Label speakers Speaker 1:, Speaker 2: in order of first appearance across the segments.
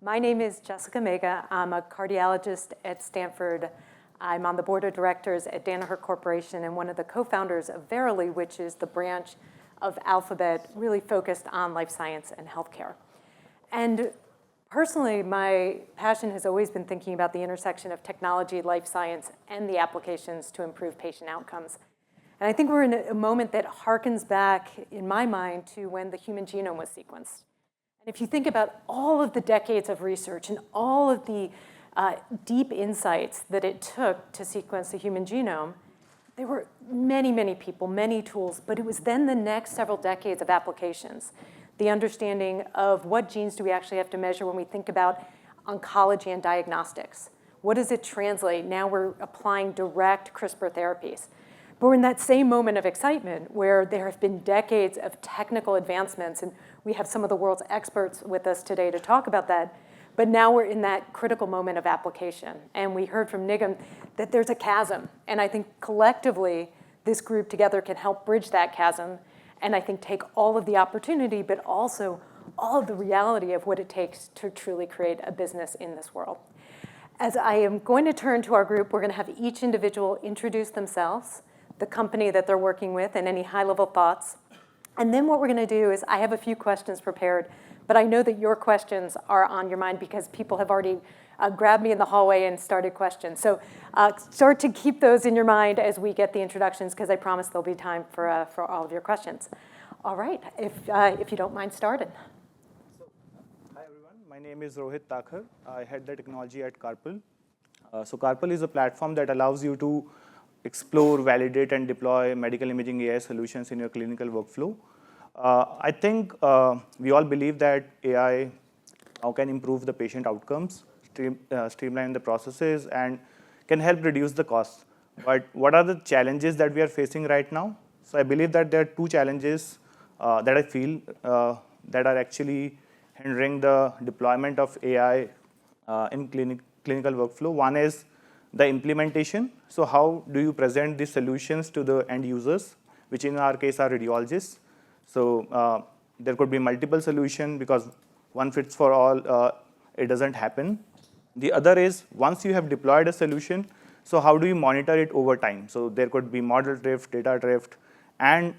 Speaker 1: My name is Jessica Mega. I'm a cardiologist at Stanford. I'm on the board of directors at Danaher Corporation and one of the co-founders of Verily, which is the branch of Alphabet really focused on life science and healthcare. And personally, my passion has always been thinking about the intersection of technology, life science, and the applications to improve patient outcomes. And I think we're in a moment that harkens back, in my mind, to when the human genome was sequenced. And if you think about all of the decades of research and all of the deep insights that it took to sequence the human genome, there were many, many people, many tools, but it was then the next several decades of applications, the understanding of what genes do we actually have to measure when we think about oncology and diagnostics. What does it translate? Now we're applying direct CRISPR therapies. But we're in that same moment of excitement where there have been decades of technical advancements, and we have some of the world's experts with us today to talk about that. But now we're in that critical moment of application. And we heard from Nigam that there's a chasm. And I think collectively, this group together can help bridge that chasm, and I think take all of the opportunity, but also all of the reality of what it takes to truly create a business in this world. As I am going to turn to our group, we're going to have each individual introduce themselves, the company that they're working with, and any high-level thoughts. And then what we're going to do is I have a few questions prepared, but I know that your questions are on your mind because people have already grabbed me in the hallway and started questions. So start to keep those in your mind as we get the introductions, because I promise there'll be time for all of your questions. All right, if you don't mind starting.
Speaker 2: Hi, everyone. My name is Rohit Takar. I head the technology at CARPL. So CARPL is a platform that allows you to explore, validate, and deploy medical imaging AI solutions in your clinical workflow. I think we all believe that AI now can improve the patient outcomes, streamline the processes, and can help reduce the costs. But what are the challenges that we are facing right now? So I believe that there are two challenges that I feel that are actually hindering the deployment of AI in clinical workflow. One is the implementation. So how do you present these solutions to the end users, which in our case are radiologists? So there could be multiple solutions because one fits for all, it doesn't happen. The other is once you have deployed a solution, so how do you monitor it over time? So there could be model drift, data drift, and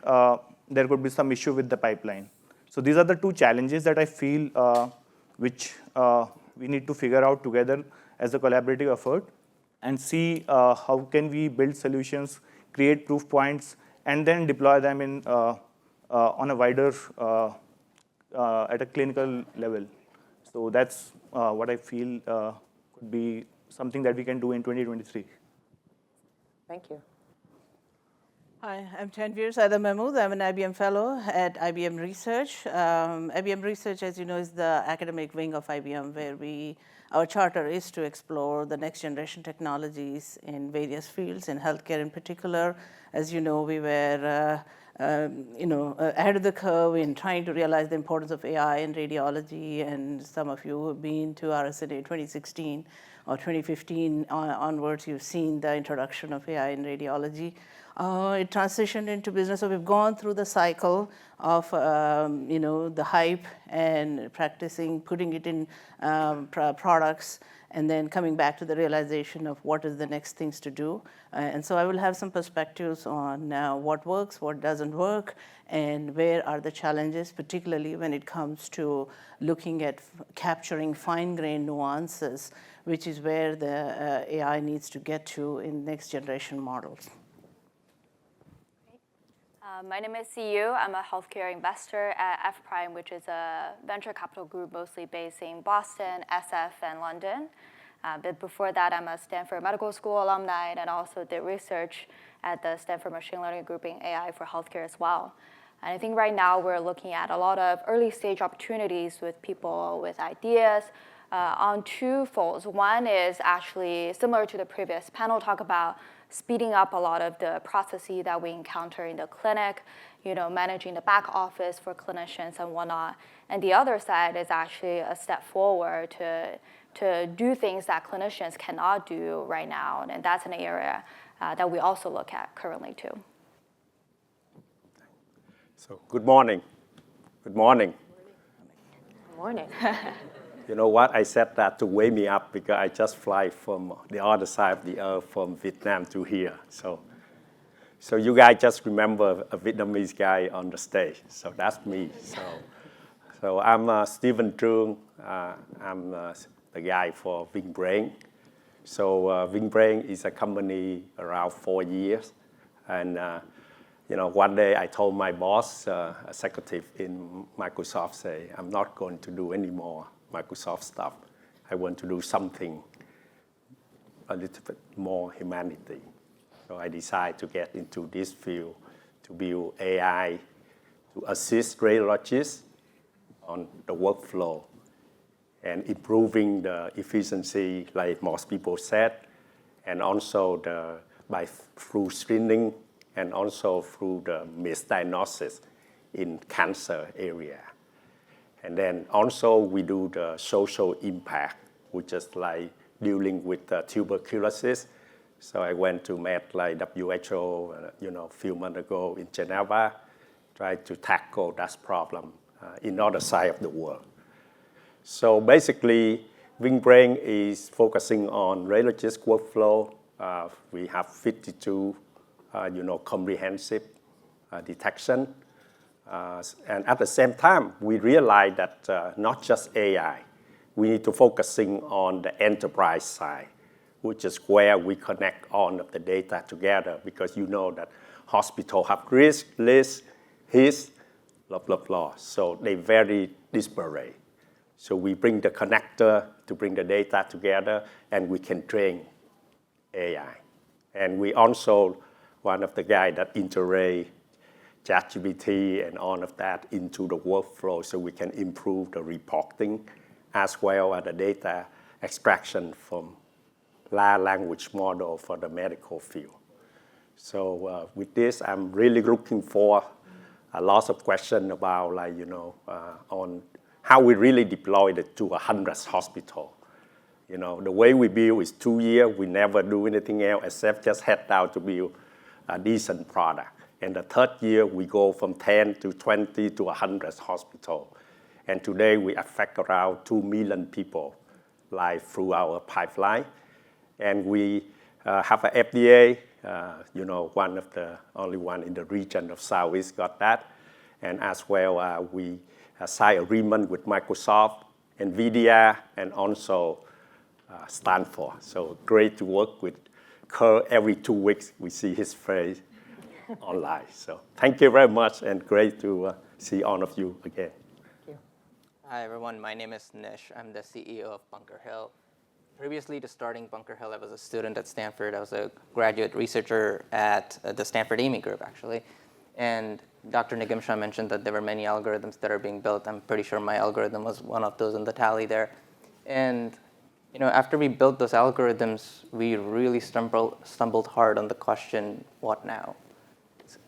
Speaker 2: there could be some issue with the pipeline. So these are the two challenges that I feel which we need to figure out together as a collaborative effort and see how can we build solutions, create proof points, and then deploy them in on a wider, at a clinical level. So that's what I feel could be something that we can do in 2023.
Speaker 1: Thank you.
Speaker 3: Hi, I'm Tanveer Syeda-Mahmood. I'm an IBM fellow at IBM Research. IBM Research, as you know, is the academic wing of IBM where our charter is to explore the next generation technologies in various fields, in healthcare in particular. As you know, we were ahead of the curve in trying to realize the importance of AI in radiology, and some of you have been to RSNA 2016 or 2015 onwards, you've seen the introduction of AI in radiology. It transitioned into business, so we've gone through the cycle of the hype and practicing, putting it in products, and then coming back to the realization of what is the next things to do. And so I will have some perspectives on what works, what doesn't work, and where are the challenges, particularly when it comes to looking at capturing fine-grained nuances, which is where the AI needs to get to in next generation models.
Speaker 4: My name is Siyi. I'm a healthcare investor at F Prime, which is a venture capital group mostly based in Boston, SF, and London. But before that, I'm a Stanford Medical School alumni and also did research at the Stanford Machine Learning Group in AI for healthcare as well. And I think right now we're looking at a lot of early stage opportunities with people with ideas on two folds. One is actually similar to the previous panel talk about speeding up a lot of the processes that we encounter in the clinic, managing the back office for clinicians and whatnot. And the other side is actually a step forward to do things that clinicians cannot do right now. And that's an area that we also look at currently too.
Speaker 5: So good morning. Good morning.
Speaker 1: Good morning.
Speaker 5: You know what? I said that to wake me up because I just fly from the other side of the earth from Vietnam to here. So you guys just remember a Vietnamese guy on the stage. So that's me. So I'm Stephen Truong. I'm the guy for VinBrain. So VinBrain is a company around 4 years. And one day I told my boss, executive in Microsoft, say, I'm not going to do any more Microsoft stuff. I want to do something a little bit more humanity. So I decided to get into this field to build AI to assist radiologists on the workflow and improving the efficiency, like most people said, and also through screening and also through the misdiagnosis in cancer area. And then also we do the social impact, which is like dealing with tuberculosis. So I went to meet like WHO, a few months ago in Geneva, tried to tackle that problem in other side of the world. So basically, VinBrain is focusing on radiologist workflow. We have 52, comprehensive detection. And at the same time, we realized that not just AI, we need to focusing on the enterprise side, which is where we connect all of the data together, because you know that hospital have risk, list, HIS, blah, blah, blah. So they're very disparate. So we bring the connector to bring the data together, and we can train AI. And we also, one of the guys that integrate ChatGPT and all of that into the workflow so we can improve the reporting as well as the data extraction from large language model for the medical field. So with this, I'm really looking for a lot of questions about, on how we really deployed it to 100 hospitals. The way we build is 2 years. We never do anything else except just head down to build a decent product. And the third year, we go from 10 to 20 to 100 hospitals. And today, we affect around 2 million people through our pipeline. And we have an FDA, one of the only one in the region of Southeast got that. And as well, we signed agreement with Microsoft, NVIDIA, and also Stanford. So great to work with Kerr. Every 2 weeks, we see his face online. So thank you very much, and great to see all of you again.
Speaker 6: Thank you. Hi, everyone. My name is Nishith. I'm the CEO of Bunkerhill. Previously to starting Bunkerhill, I was a student at Stanford. I was a graduate researcher at the Stanford AIMI group, actually. And Dr. Nigam Shah mentioned that there were many algorithms that are being built. I'm pretty sure my algorithm was one of those in the tally there. And after we built those algorithms, we really stumbled hard on the question, what now?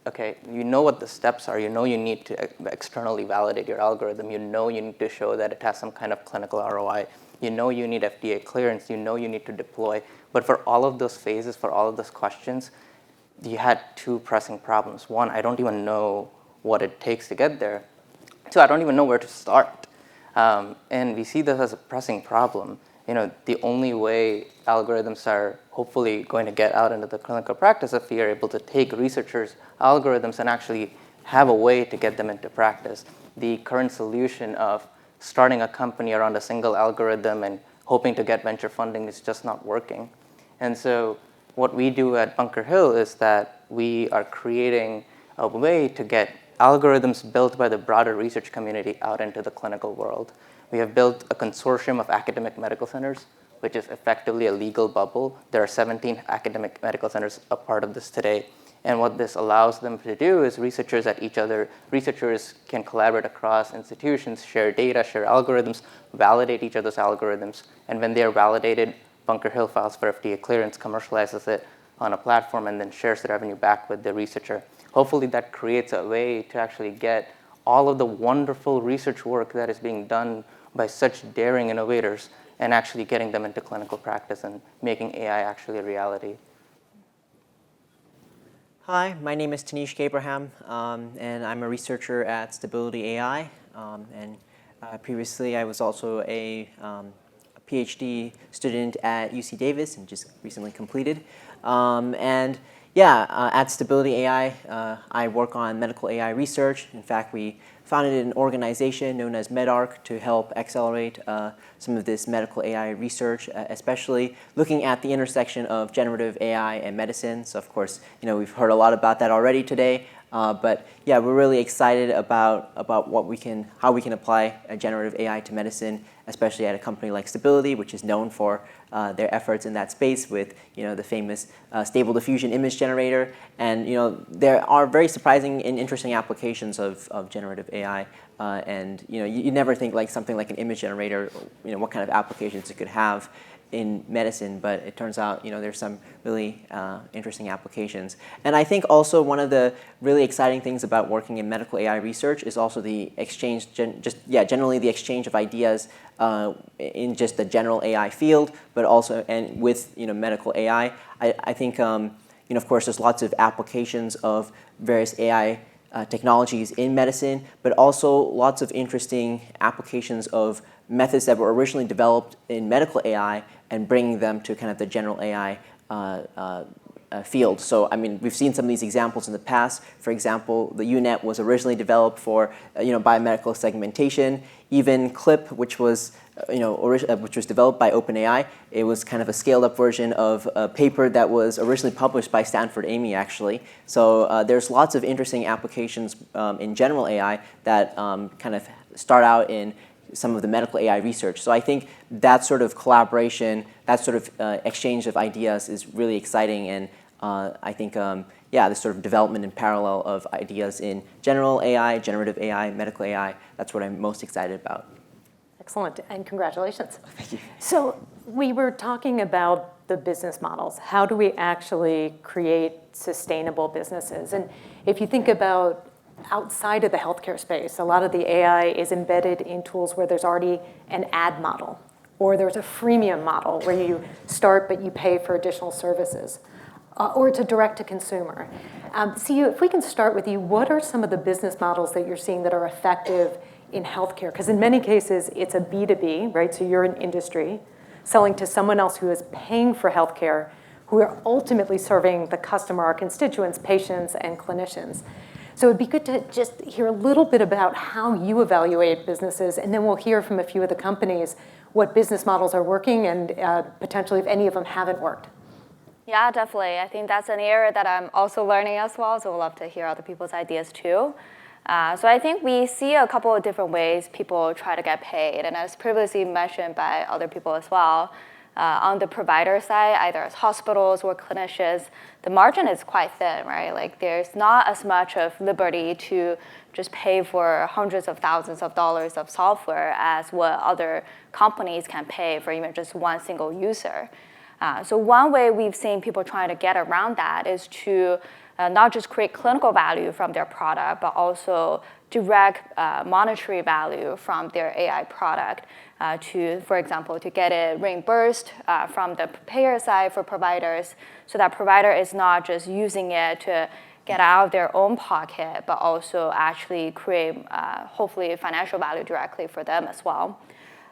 Speaker 6: Okay, you know what the steps are. You know you need to externally validate your algorithm. You know you need to show that it has some kind of clinical ROI. You know you need FDA clearance. You know you need to deploy. But for all of those phases, for all of those questions, you had 2 pressing problems. 1, I don't even know what it takes to get there. 2, I don't even know where to start. And we see this as a pressing problem. The only way algorithms are hopefully going to get out into the clinical practice if we are able to take researchers' algorithms and actually have a way to get them into practice. The current solution of starting a company around a single algorithm and hoping to get venture funding is just not working. And so what we do at Bunkerhill is that we are creating a way to get algorithms built by the broader research community out into the clinical world. We have built a consortium of academic medical centers, which is effectively a legal bubble. There are 17 academic medical centers a part of this today. And what this allows them to do is researchers can collaborate across institutions, share data, share algorithms, validate each other's algorithms. And when they are validated, Bunkerhill files for FDA clearance, commercializes it on a platform, and then shares the revenue back with the researcher. Hopefully that creates a way to actually get all of the wonderful research work that is being done by such daring innovators and actually getting them into clinical practice and making AI actually a reality.
Speaker 7: Hi, my name is Tanishq, and I'm a researcher at Stability.ai. And Previously, I was also a PhD student at UC Davis and just recently completed. And yeah, at Stability.ai, I work on medical AI research. In fact, we founded an organization known as MedArc to help accelerate some of this medical AI research, especially looking at the intersection of generative AI and medicine. So of course, we've heard a lot about that already today. But yeah, we're really excited about how we can apply generative AI to medicine, especially at a company like Stability, which is known for their efforts in that space with the famous Stable Diffusion image generator. And there are very surprising and interesting applications of generative AI. And you never think like something like an image generator, what kind of applications it could have in medicine, but it turns out there's some really interesting applications. And I think also one of the really exciting things about working in medical AI research is also the exchange, generally the exchange of ideas in just the general AI field, but also and with medical AI. I think of course there's lots of applications of various AI technologies in medicine, but also lots of interesting applications of methods that were originally developed in medical AI and bringing them to kind of the general AI field. So I mean, we've seen some of these examples in the past. For example, the UNet was originally developed for biomedical segmentation. Even CLIP, which was developed by OpenAI, it was kind of a scaled-up version of a paper that was originally published by Stanford AIMI, actually. So there's lots of interesting applications in general AI that kind of start out in some of the medical AI research. So I think that sort of collaboration, that sort of exchange of ideas is really exciting. And I think, this sort of development in parallel of ideas in general AI, generative AI, medical AI, that's what I'm most excited about.
Speaker 1: Excellent, and congratulations.
Speaker 7: Thank you.
Speaker 1: So we were talking about the business models. How do we actually create sustainable businesses? And if you think about outside of the healthcare space, a lot of the AI is embedded in tools where there's already an ad model, or there's a freemium model where you start but you pay for additional services, or it's a direct-to-consumer. Siyi, if we can start with you, what are some of the business models that you're seeing that are effective in healthcare? Because in many cases, it's a B2B, right? So you're an industry selling to someone else who is paying for healthcare, who are ultimately serving the customer, our constituents, patients, and clinicians. So it'd be good to just hear a little bit about how you evaluate businesses, and then we'll hear from a few of the companies what business models are working and potentially if any of them haven't worked.
Speaker 4: Yeah, definitely. I think that's an area that I'm also learning as well, so we'll love to hear other people's ideas too. So I think we see a couple of different ways people try to get paid, and as previously mentioned by other people as well, on the provider side, either as hospitals or clinicians, the margin is quite thin, right? Like there's not as much of liberty to just pay for hundreds of thousands of dollars of software as what other companies can pay for even just one single user. So one way we've seen people trying to get around that is to not just create clinical value from their product, but also direct monetary value from their AI product to, for example, to get it reimbursed from the payer side for providers, so that provider is not just using it to get out of their own pocket, but also actually create, hopefully, financial value directly for them as well.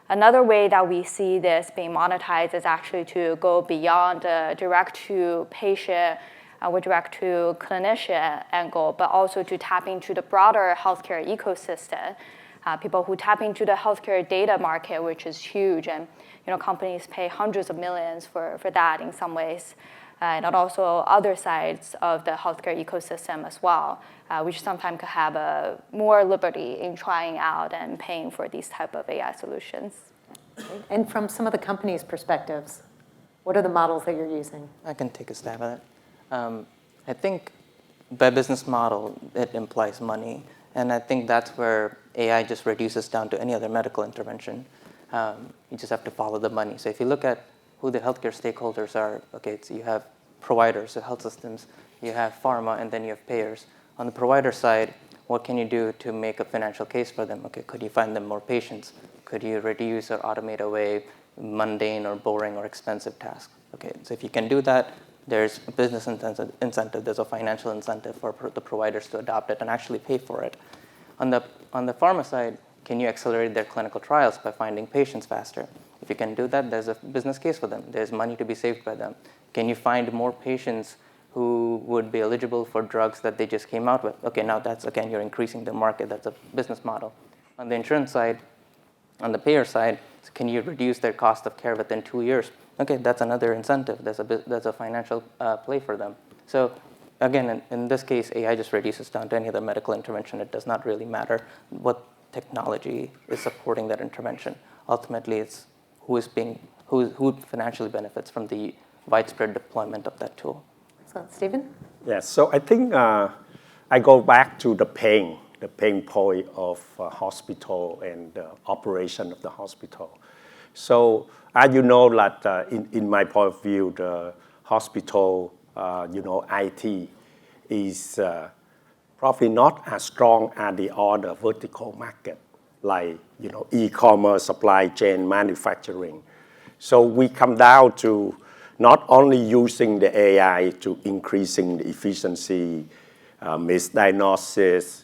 Speaker 4: Another way that we see this being monetized is actually to go beyond the direct-to-patient or direct-to-clinician angle, but also to tap into the broader healthcare ecosystem. People who tap into the healthcare data market, which is huge, and companies pay hundreds of millions for that in some ways, and also other sides of the healthcare ecosystem as well, which sometimes could have more liberty in trying out and paying for these type of AI solutions.
Speaker 1: And from some of the companies' perspectives, what are the models that you're using?
Speaker 6: I can take a stab at it. I think by business model, it implies money. And I think that's where AI just reduces down to any other medical intervention. You just have to follow the money. So if you look at who the healthcare stakeholders are, okay, so you have providers, so health systems, you have pharma, and then you have payers. On the provider side, what can you do to make a financial case for them? Okay, could you find them more patients? Could you reduce or automate away mundane or boring or expensive tasks? Okay, so if you can do that, there's a business incentive, there's a financial incentive for the providers to adopt it and actually pay for it. On the pharma side, can you accelerate their clinical trials by finding patients faster? If you can do that, there's a business case for them. There's money to be saved by them. Can you find more patients who would be eligible for drugs that they just came out with? Okay, now that's, again, you're increasing the market. That's a business model. On the insurance side, on the payer side, can you reduce their cost of care within 2 years? Okay, that's another incentive. That's a financial play for them. So again, in this case, AI just reduces down to any other medical intervention. It does not really matter what technology is supporting that intervention. Ultimately, it's who financially benefits from the widespread deployment of that tool.
Speaker 1: Excellent. Stephen?
Speaker 5: Yes, so I think I go back to the pain point of hospital and the operation of the hospital. So as you know, that in my point of view, the hospital, IT is probably not as strong as the other vertical market, like e-commerce, supply chain, manufacturing. So we come down to not only using the AI to increasing the efficiency, misdiagnosis,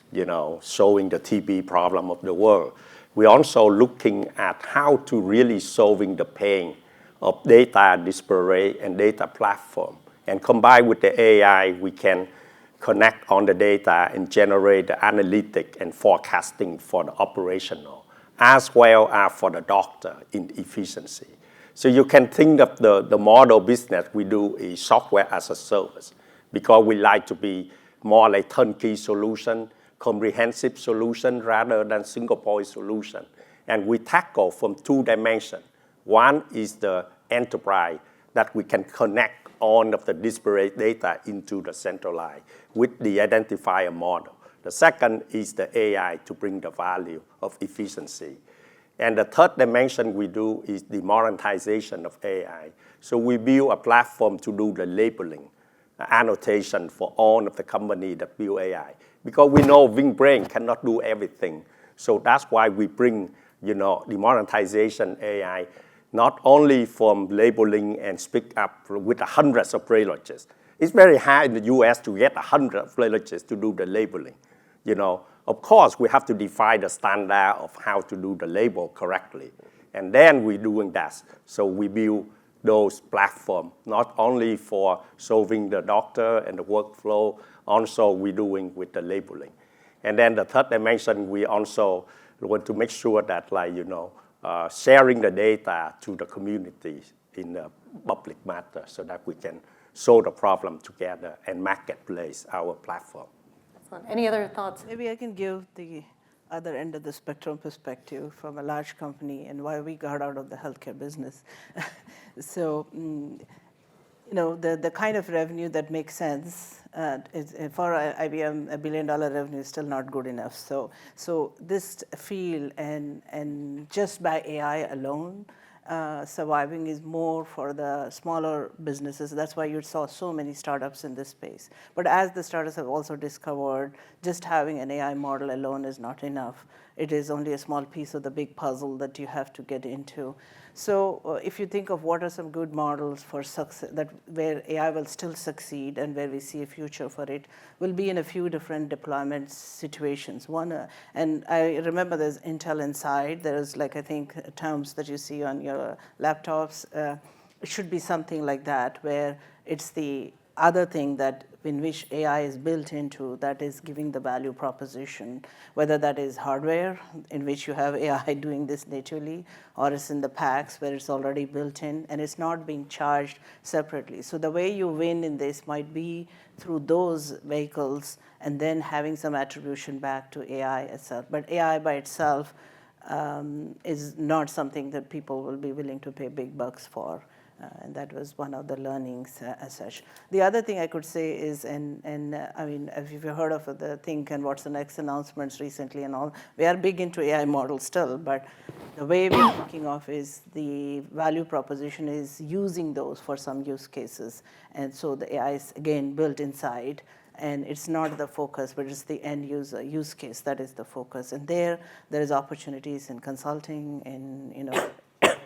Speaker 5: showing the TB problem of the world. We're also looking at how to really solving the pain of data disparate and data platform. And combined with the AI, we can connect on the data and generate the analytic and forecasting for the operational, as well as for the doctor in efficiency. So you can think of the model business we do is software as a service, because we like to be more like turnkey solution, comprehensive solution rather than single point solution. And we tackle from 2 dimensions. One is the enterprise, that we can connect all of the disparate data into the centralized with the identifier model. The second is the AI to bring the value of efficiency. And the third dimension we do is the monetization of AI. So we build a platform to do the labeling, annotation for all of the company that build AI. Because we know VinBrain cannot do everything. So that's why we bring, the monetization AI, not only from labeling and speak up with hundreds of radiologists. It's very hard in the US to get 100 radiologists to do the labeling. Of course, we have to define the standard of how to do the label correctly. And then we're doing that. So we build those platforms, not only for solving the doctor and the workflow, also we're doing with the labeling. And then the third dimension, we also want to make sure that, sharing the data to the community in the public matter so that we can solve the problem together and marketplace our platform.
Speaker 1: Excellent. Any other thoughts?
Speaker 3: Maybe I can give the other end of the spectrum perspective from a large company and why we got out of the healthcare business. So, the kind of revenue that makes sense for IBM, $1 billion revenue is still not good enough. So this field and just by AI alone, surviving is more for the smaller businesses. That's why you saw so many startups in this space. But as the startups have also discovered, just having an AI model alone is not enough. It is only a small piece of the big puzzle that you have to get into. So if you think of what are some good models for success, where AI will still succeed and where we see a future for it, will be in a few different deployment situations. One, and I remember there's Intel Inside. There's I think terms that you see on your laptops. It should be something like that, where it's the other thing in which AI is built into that is giving the value proposition, whether that is hardware in which you have AI doing this natively, or it's in the packs where it's already built in and it's not being charged separately. So the way you win in this might be through those vehicles and then having some attribution back to AI itself. But AI by itself is not something that people will be willing to pay big bucks for. And that was one of the learnings as such. The other thing I could say is, I mean, if you've heard of the Think and What's the Next announcements recently and all, we are big into AI models still, but the way we're thinking of is the value proposition is using those for some use cases. And so the AI is, again, built inside. And it's not the focus, but it's the end user use case that is the focus. And there is opportunities in consulting,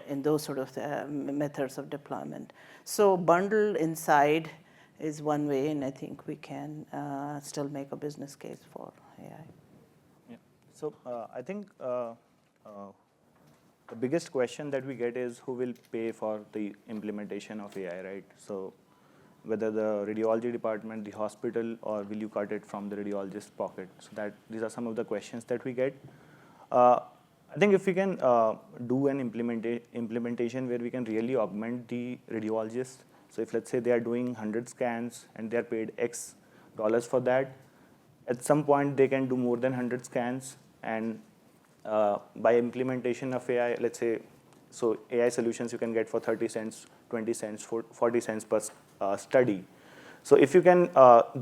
Speaker 3: in those sort of methods of deployment. So bundled inside is one way, and I think we can still make a business case for AI.
Speaker 2: Yeah. So I think the biggest question that we get is who will pay for the implementation of AI, right? So whether the radiology department, the hospital, or will you cut it from the radiologist's pocket? So these are some of the questions that we get. I think if we can do an implementation where we can really augment the radiologist, so if let's say they are doing 100 scans and they are paid X dollars for that, at some point they can do more than 100 scans, and by implementation of AI, let's say, so AI solutions you can get for 30 cents, 20 cents, 40 cents per study. So if you can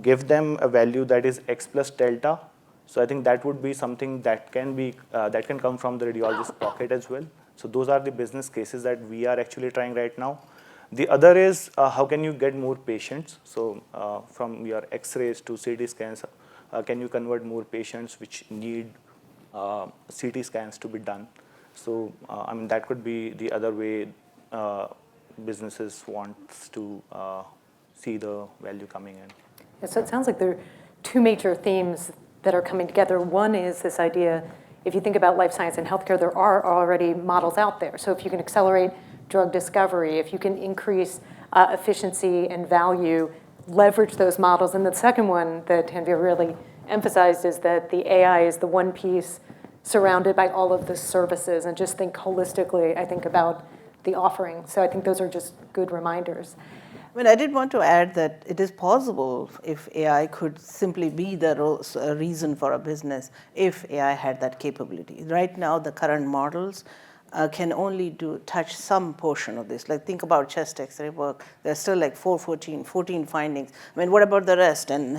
Speaker 2: give them a value that is X plus delta, so I think that would be something that can come from the radiologist's pocket as well. So those are the business cases that we are actually trying right now. The other is how can you get more patients? So from your X-rays to CT scans, can you convert more patients which need CT scans to be done? So I mean that could be the other way businesses wants to see the value coming in.
Speaker 1: Yeah, so it sounds like there are two major themes that are coming together. One is this idea, if you think about life science and healthcare, there are already models out there. So if you can accelerate drug discovery, if you can increase efficiency and value, leverage those models. And the second one that Tanveer really emphasized is that the AI is the one piece surrounded by all of the services, and just think holistically, I think, about the offering. So I think those are just good reminders.
Speaker 3: I mean, I did want to add that it is possible if AI could simply be the reason for a business, if AI had that capability. Right now, the current models can only touch some portion of this. Like think about chest X-ray work. There's still like 14 findings. I mean, what about the rest? And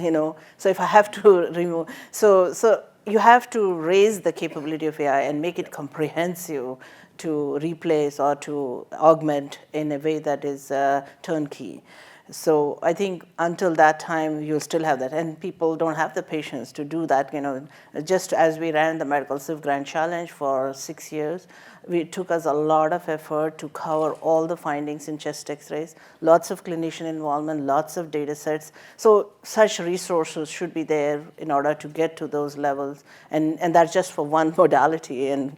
Speaker 3: so if I have to remove, so you have to raise the capability of AI and make it comprehensive to replace or to augment in a way that is turnkey. So I think until that time, you'll still have that. And people don't have the patience to do that. Just as we ran the Medical Civ Grant Challenge for 6 years, it took us a lot of effort to cover all the findings in chest X-rays, lots of clinician involvement, lots of data sets. So such resources should be there in order to get to those levels. And that's just for one modality. And,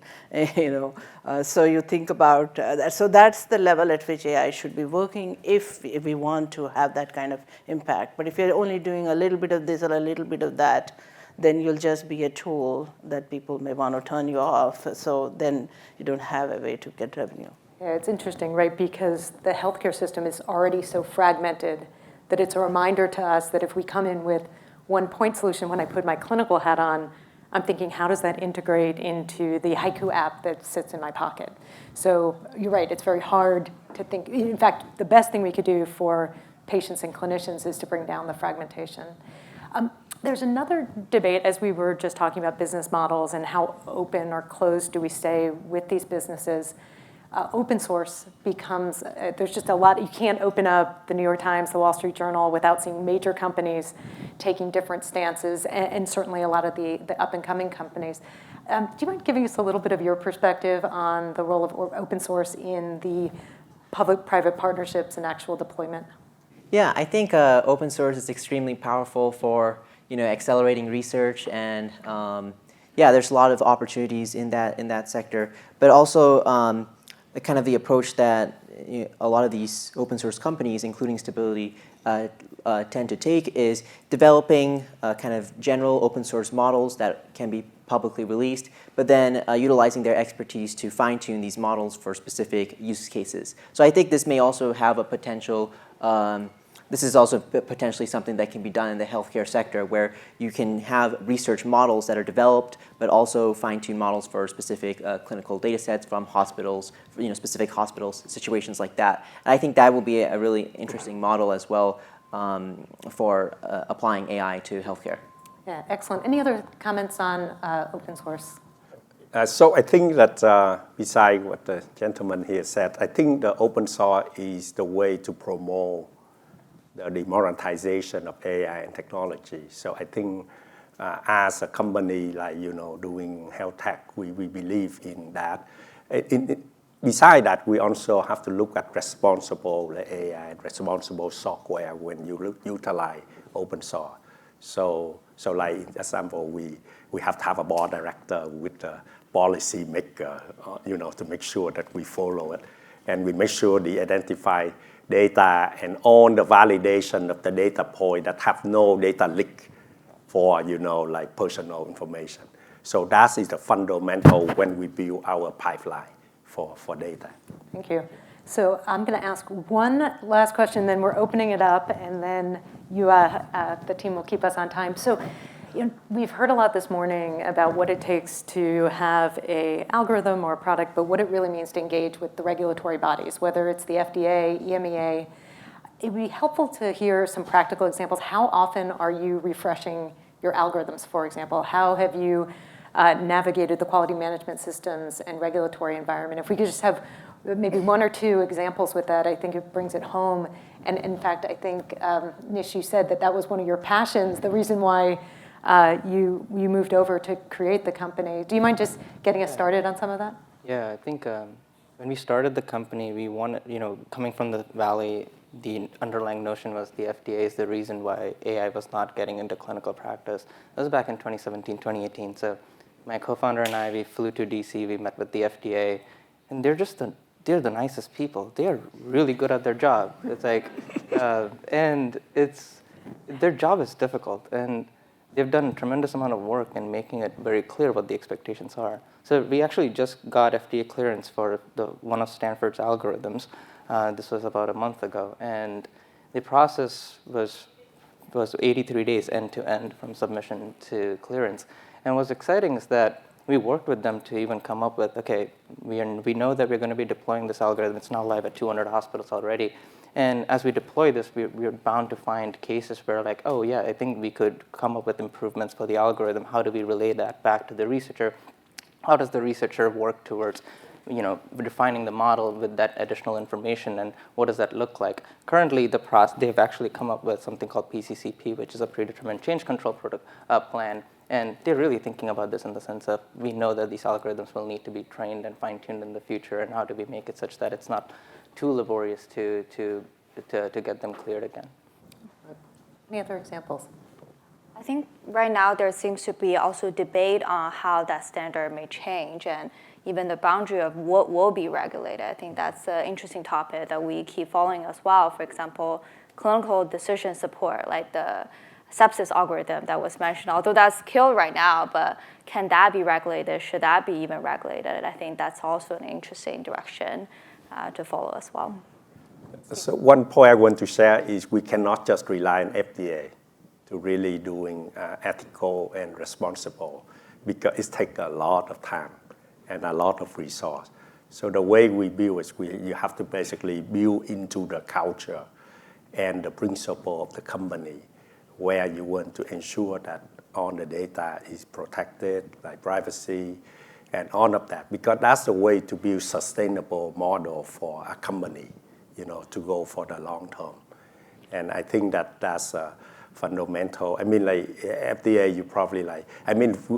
Speaker 3: so you think about that. So that's the level at which AI should be working if we want to have that kind of impact. But if you're only doing a little bit of this or a little bit of that, then you'll just be a tool that people may want to turn you off. So then you don't have a way to get revenue.
Speaker 1: Yeah, it's interesting, right? Because the healthcare system is already so fragmented that it's a reminder to us that if we come in with one point solution, when I put my clinical hat on, I'm thinking, how does that integrate into the Haiku app that sits in my pocket? So you're right, it's very hard to think. In fact, the best thing we could do for patients and clinicians is to bring down the fragmentation. There's another debate, as we were just talking about business models and how open or closed do we stay with these businesses. Open source becomes, there's just a lot. You can't open up the New York Times, the Wall Street Journal without seeing major companies taking different stances, and certainly a lot of the up-and-coming companies. Do you mind giving us a little bit of your perspective on the role of open source in the public-private partnerships and actual deployment?
Speaker 7: Yeah, I think open source is extremely powerful for accelerating research, and yeah, there's a lot of opportunities in that sector. But also kind of the approach that a lot of these open source companies, including Stability, tend to take is developing kind of general open source models that can be publicly released, but then utilizing their expertise to fine-tune these models for specific use cases. So I think this may also have a potential. This is also potentially something that can be done in the healthcare sector, where you can have research models that are developed, but also fine-tune models for specific clinical data sets from hospitals, specific hospitals, situations like that. And I think that will be a really interesting model as well for applying AI to healthcare.
Speaker 1: Yeah, excellent. Any other comments on open source?
Speaker 5: So I think that besides what the gentleman here said, I think the open source is the way to promote the democratization of AI and technology. So I think as a company like doing health tech, we believe in that. Besides that, we also have to look at responsible AI and responsible software when you utilize open source. So So like, for example, we have to have a board director with a policy maker, to make sure that we follow it. And we make sure they identify data and all the validation of the data point that have no data leak for, like personal information. So that is the fundamental when we build our pipeline for data.
Speaker 1: Thank you. So I'm going to ask one last question, then we're opening it up, and then you, the team will keep us on time. So we've heard a lot this morning about what it takes to have an algorithm or a product, but what it really means to engage with the regulatory bodies, whether it's the FDA, EMEA. It would be helpful to hear some practical examples. How often are you refreshing your algorithms, for example? How have you navigated the quality management systems and regulatory environment? If we could just have maybe one or two examples with that, I think it brings it home. And in fact, I think, Nish, you said that was one of your passions, the reason why you moved over to create the company. Do you mind just getting us started on some of that?
Speaker 6: Yeah, I think when we started the company, we wanted, coming from the Valley, the underlying notion was the FDA is the reason why AI was not getting into clinical practice. That was back in 2017, 2018. So my co-founder and I, we flew to DC, we met with the FDA, and they're the nicest people. They're really good at their job. It's like, and their job is difficult, and they've done a tremendous amount of work in making it very clear what the expectations are. So we actually just got FDA clearance for one of Stanford's algorithms. This was about a month ago, and the process was 83 days end to end from submission to clearance. And what's exciting is that we worked with them to even come up with, okay, we know that we're going to be deploying this algorithm. It's now live at 200 hospitals already. And as we deploy this, we're bound to find cases where like, oh yeah, I think we could come up with improvements for the algorithm. How do we relay that back to the researcher? How does the researcher work towards defining the model with that additional information, and what does that look like? Currently, they've actually come up with something called PCCP, which is a predetermined change control plan, and they're really thinking about this in the sense of, we know that these algorithms will need to be trained and fine-tuned in the future, and how do we make it such that it's not too laborious to get them cleared again.
Speaker 1: Any other examples?
Speaker 4: I think right now there seems to be also debate on how that standard may change, and even the boundary of what will be regulated. I think that's an interesting topic that we keep following as well. For example, clinical decision support, like the sepsis algorithm that was mentioned, although that's killed right now, but can that be regulated? Should that be even regulated? I think that's also an interesting direction to follow as well.
Speaker 5: So one point I want to share is we cannot just rely on FDA to really doing ethical and responsible, because it takes a lot of time and a lot of resource. So the way we build is you have to basically build into the culture and the principle of the company, where you want to ensure that all the data is protected, like privacy and all of that, because that's the way to build sustainable model for a company, to go for the long term. And I think that's fundamental. I mean, like FDA, you probably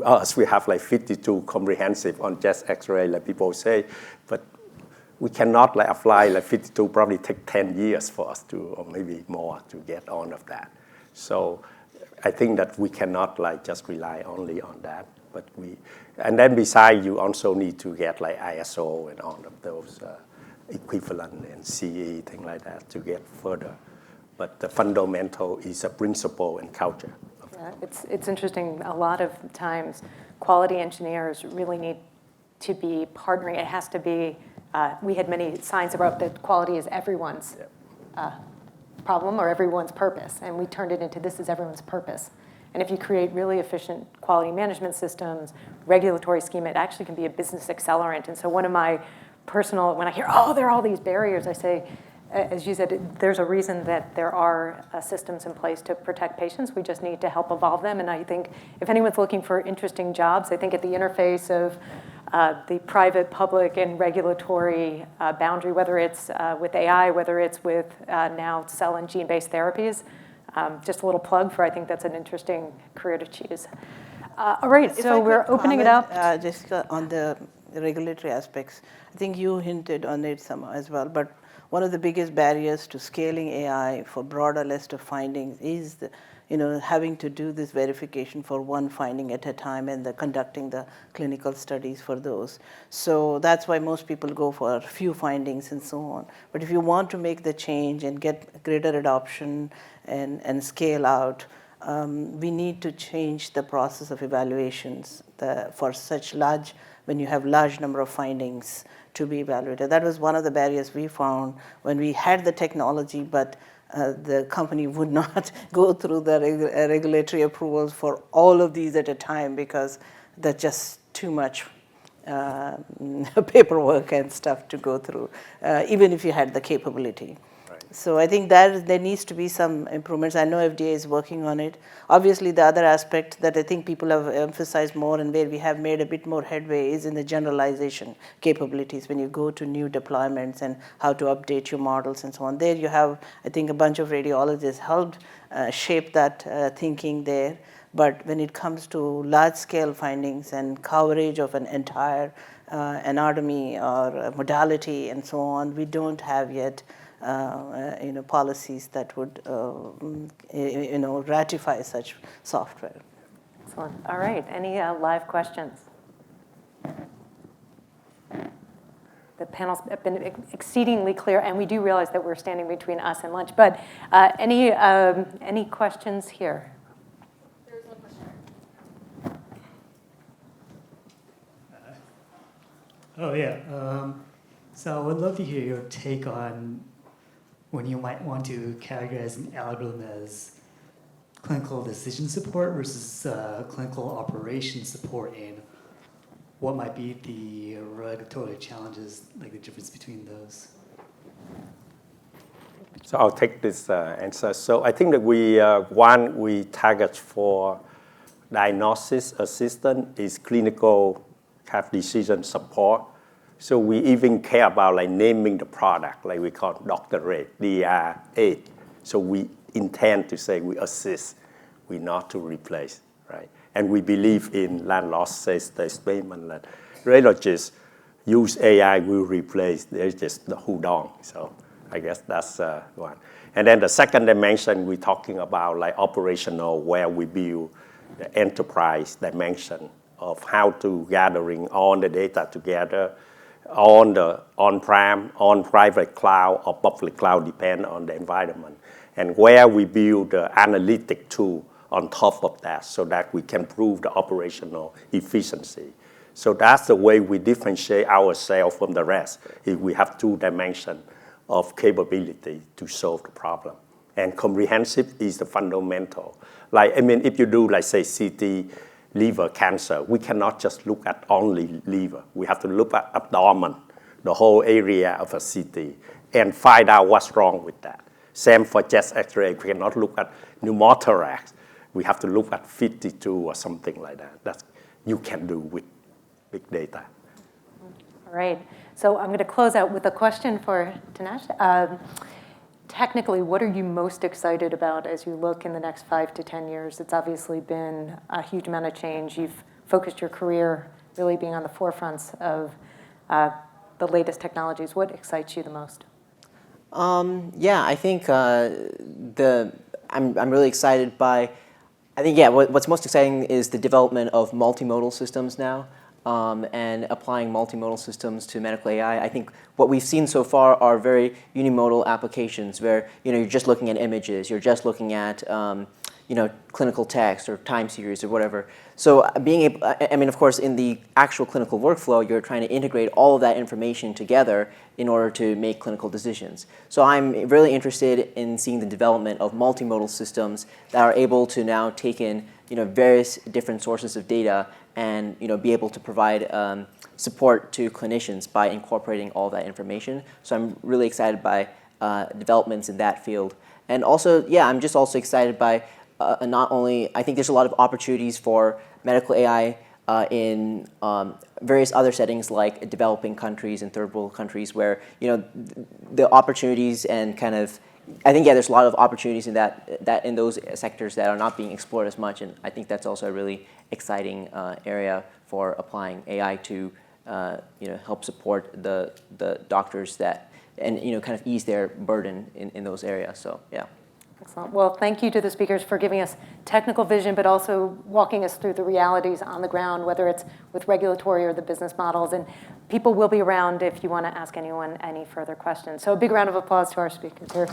Speaker 5: us, we have like 52 comprehensive on just X-ray, like people say, but we cannot apply 52, probably take 10 years for us to, or maybe more, to get all of that. So I think that we cannot just rely only on that, and then besides, you also need to get ISO and all of those equivalent and CE, things like that to get further. But the fundamental is a principle and culture.
Speaker 1: Yeah, it's interesting. A lot of times, quality engineers really need to be partnering. It has to be, we had many signs about that quality is everyone's problem or everyone's purpose. And we turned it into this is everyone's purpose. And if you create really efficient quality management systems, regulatory scheme, it actually can be a business accelerant. And so one of my personal, when I hear, there are all these barriers, I say, as you said, there's a reason that there are systems in place to protect patients. We just need to help evolve them. And I think if anyone's looking for interesting jobs, I think at the interface of the private, public, and regulatory boundary, whether it's with AI, whether it's with now cell and gene-based therapies, just a little plug for, I think that's an interesting career to choose. All right, so we're opening it up.
Speaker 3: Jessica, on the regulatory aspects, I think you hinted on it some as well, but one of the biggest barriers to scaling AI for broader list of findings is having to do this verification for one finding at a time and conducting the clinical studies for those. So that's why most people go for a few findings and so on. But if you want to make the change and get greater adoption and scale out, we need to change the process of evaluations for such large, when you have large number of findings to be evaluated. That was one of the barriers we found when we had the technology, but the company would not go through the regulatory approvals for all of these at a time because that's just too much paperwork and stuff to go through, even if you had the capability. So I think that there needs to be some improvements. I know FDA is working on it. Obviously, the other aspect that I think people have emphasized more and where we have made a bit more headway is in the generalization capabilities when you go to new deployments and how to update your models and so on. There you have, I think, a bunch of radiologists helped shape that thinking there. But when it comes to large-scale findings and coverage of an entire anatomy or modality and so on, we don't have yet policies that would ratify such software.
Speaker 1: Excellent. All right. Any live questions? The panels have been exceedingly clear, and we do realize that we're standing between us and lunch. But any questions here?
Speaker 8: There's one question.
Speaker 9: Oh yeah. So I would love to hear your take on when you might want to categorize an algorithm as clinical decision support versus clinical operation support, and what might be the regulatory challenges, like the difference between those?
Speaker 5: So I'll take this answer. So I think that we target for diagnosis assistant is clinical kind of decision support. So we even care about like naming the product, like we call doctorate, DR8. So we intend to say we assist, we not to replace, right? And we believe in land loss says the statement that radiologists use AI will replace, there's just the whodong. So I guess that's one. And then the second dimension, we're talking about like operational, where we build the enterprise dimension of how to gathering all the data together on the on-prem, on private cloud or public cloud, depend on the environment. And where we build the analytic tool on top of that so that we can prove the operational efficiency. So that's the way we differentiate ourselves from the rest. If we have two dimensions of capability to solve the problem. And comprehensive is the fundamental. Like, I mean, if you do, like, say, CT, liver cancer, we cannot just look at only liver. We have to look at abdomen, the whole area of a CT, and find out what's wrong with that. Same for chest X-ray. We cannot look at pneumothorax. We have to look at 52 or something like that. That you can do with big data.
Speaker 1: All right. So I'm going to close out with a question for Tanishq. Technically, what are you most excited about as you look in the next 5 to 10 years? It's obviously been a huge amount of change. You've focused your career really being on the forefronts of the latest technologies. What excites you the most?
Speaker 7: Yeah, I think I'm really excited by, I think, yeah, what's most exciting is the development of multimodal systems now. And applying multimodal systems to medical AI. I think what we've seen so far are very unimodal applications where you're just looking at images, you're just looking at clinical text or time series or whatever. So being able, I mean, of course, in the actual clinical workflow, you're trying to integrate all of that information together in order to make clinical decisions. So I'm really interested in seeing the development of multimodal systems that are able to now take in various different sources of data and be able to provide support to clinicians by incorporating all that information. So I'm really excited by developments in that field. And also, yeah, I'm just also excited by not only, I think there's a lot of opportunities for medical AI in various other settings like developing countries and third world countries where the opportunities and kind of, I think, yeah, there's a lot of opportunities in that in those sectors that are not being explored as much, and I think that's also a really exciting area for applying AI to help support the doctors that and kind of ease their burden in those areas. So yeah.
Speaker 1: Excellent. Well, thank you to the speakers for giving us technical vision, but also walking us through the realities on the ground, whether it's with regulatory or the business models. And people will be around if you want to ask anyone any further questions. So a big round of applause to our speakers here.